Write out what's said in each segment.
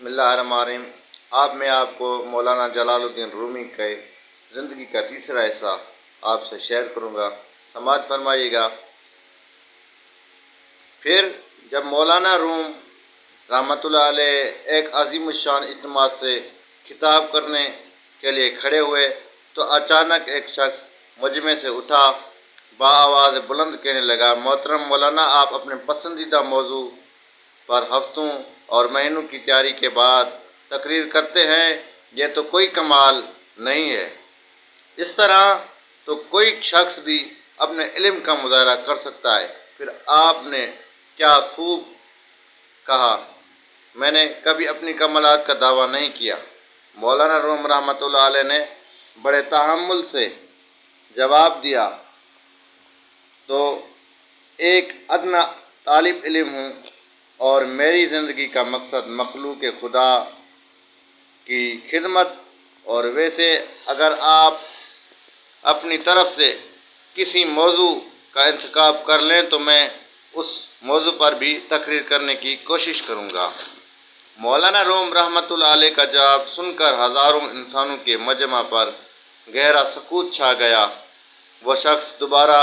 بسم اللہ الرحمن الرحیم۔ میں آپ کو مولانا جلال الدین رومی کے زندگی کا تیسرا حصہ آپ سے شیئر کروں گا، سماعت فرمائیے گا۔ پھر جب مولانا روم رحمۃ اللہ علیہ ایک عظیم الشان اجتماع سے خطاب کرنے کے لیے کھڑے ہوئے تو اچانک ایک شخص مجمع سے اٹھا بآواز بلند کہنے لگا، محترم مولانا، آپ اپنے پسندیدہ موضوع پر ہفتوں اور مہینوں کی تیاری کے بعد تقریر کرتے ہیں، یہ تو کوئی کمال نہیں ہے۔ اس طرح تو کوئی شخص بھی اپنے علم کا مظاہرہ کر سکتا ہے۔ پھر آپ نے کیا خوب کہا، میں نے کبھی اپنی کمالات کا دعویٰ نہیں کیا۔ مولانا روم رحمۃ اللہ علیہ نے بڑے تحمل سے جواب دیا، تو ایک ادنیٰ طالب علم ہوں اور میری زندگی کا مقصد مخلوق خدا کی خدمت، اور ویسے اگر آپ اپنی طرف سے کسی موضوع کا انتخاب کر لیں تو میں اس موضوع پر بھی تقریر کرنے کی کوشش کروں گا۔ مولانا روم رحمۃ اللہ علیہ کا جواب سن کر ہزاروں انسانوں کے مجمع پر گہرا سکوت چھا گیا۔ وہ شخص دوبارہ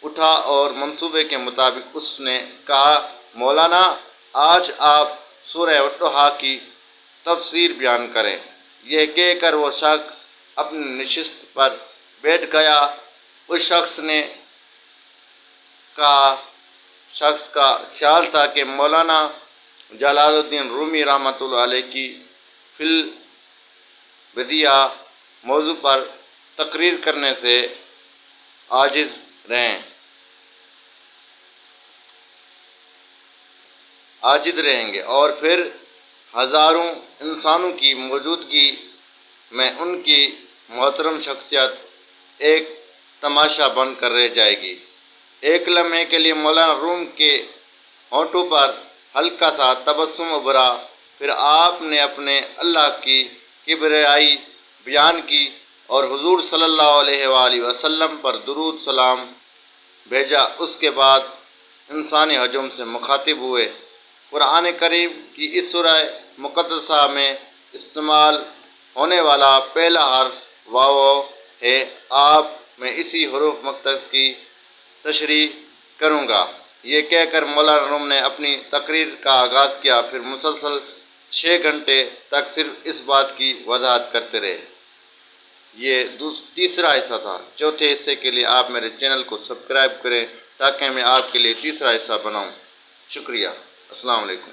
اٹھا اور منصوبے کے مطابق اس نے کہا، مولانا، آج آپ سورہ الضحیٰ کی تفسیر بیان کریں۔ یہ کہہ کر وہ شخص اپنی نشست پر بیٹھ گیا۔ اس شخص کا خیال تھا کہ مولانا جلال الدین رومی رحمۃ اللہ علیہ کی فی البدیہ موضوع پر تقریر کرنے سے عاجز رہیں گے، اور پھر ہزاروں انسانوں کی موجودگی میں ان کی محترم شخصیت ایک تماشا بن کر رہ جائے گی۔ ایک لمحے کے لیے مولانا روم کے ہونٹوں پر ہلکا سا تبسم ابھرا، پھر آپ نے اپنے اللہ کی کبریائی بیان کی اور حضور صلی اللہ علیہ وآلہ وسلم پر درود سلام بھیجا۔ اس کے بعد انسانی ہجوم سے مخاطب ہوئے۔ قرآن کریم کی اس سورہ مقدسہ میں استعمال ہونے والا پہلا حرف واو ہے۔ میں اسی حروف مقدس کی تشریح کروں گا۔ یہ کہہ کر مولانا روم نے اپنی تقریر کا آغاز کیا، پھر مسلسل 6 گھنٹے تک صرف اس بات کی وضاحت کرتے رہے۔ یہ تیسرا حصہ تھا۔ چوتھے حصے کے لیے آپ میرے چینل کو سبسکرائب کریں تاکہ میں آپ کے لیے تیسرا حصہ بناؤں۔ شکریہ۔ السلام علیکم۔